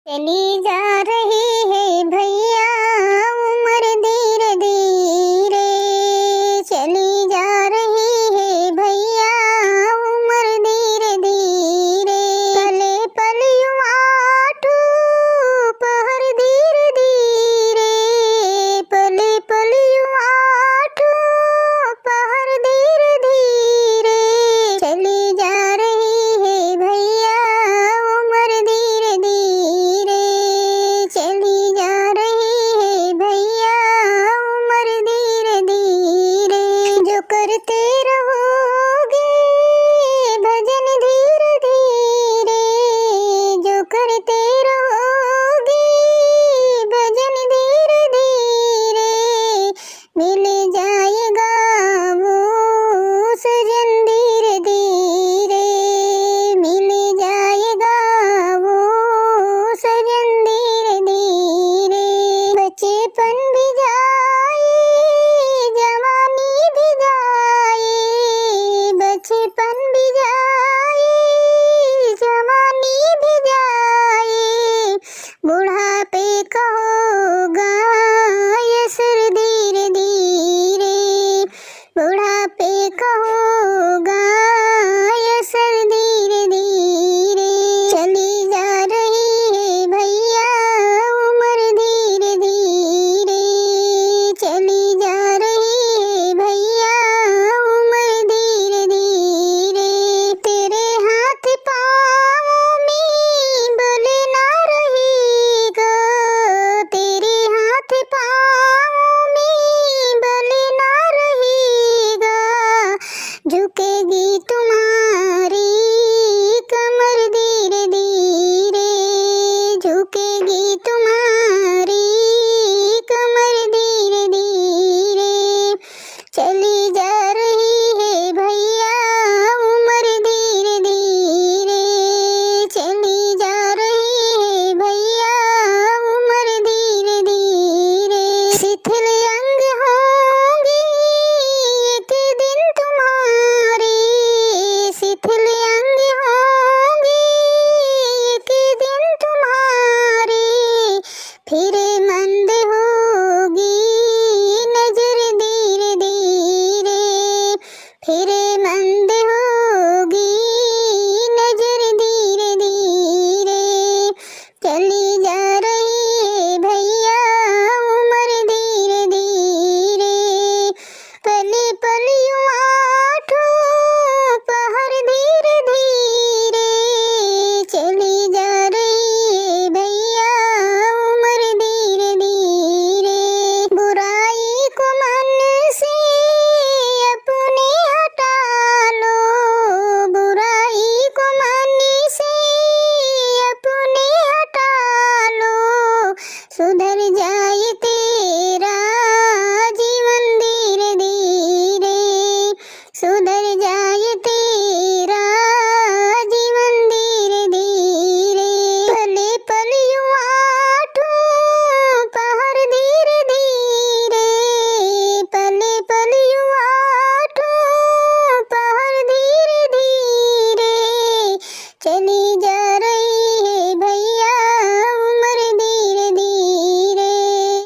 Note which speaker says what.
Speaker 1: चली जा रही है भैया उम्र धीरे धीरे, चली जा रही है भैया उम्र धीरे धीरे। पले पल यूं आठू पहर धीरे धीरे, पले पल यूं आठू पहर धीरे धीरे। चली जा रही है भैया उम्र धीरे धीरे, चली जा रही है भैया उम्र धीरे धीरे। जो करते रहोगे भजन धीरे धीरे, जो करते रहोगे भजन धीरे धीरे। मिल जाएगा वो सजन धीरे धीरे, मिल जाएगा वो सजन धीरे धीरे। बचपन भी जाए जवानी भी जाए, बचपन भी जाए जवानी भी जाए। बुढ़ापे का होगा असर धीरे धीरे, बुढ़ापे का होगा असर धीरे धीरे। चली जा रही है भैया उम्र धीरे धीरे, चली जा रही है भैया उम्र धीरे धीरे। तेरे हाथ पाँव में बल ना रहेगा, तेरे हाथ पाँव में बल ना रहेगा। झुकेगी तुम्हारी कमर धीरे धीरे, झुकेगी तुम्हारी कमर धीरे धीरे। चली जा रही है भैया उम्र धीरे धीरे, चली जा रही है भैया उम्र धीरे धीरे। शिथिल अंग होंगे एक दिन तुम्हारे, शिथिल अंग होंगे एक दिन तुम्हारे। फिर मंद होगी नजर धीरे धीरे, फिर मंद होगी नजर धीरे धीरे। चली जा रही है भैया उम्र धीरे धीरे, पले पल यूं आठू पहर धीरे धीरे। चली जा रही है भैया उम्र धीरे धीरे। बुराई को मन से अपने हटा लो, बुराई को मन से अपने हटा लो। सुधर जाए तेरा जीवन धीरे धीरे, सुधर जाए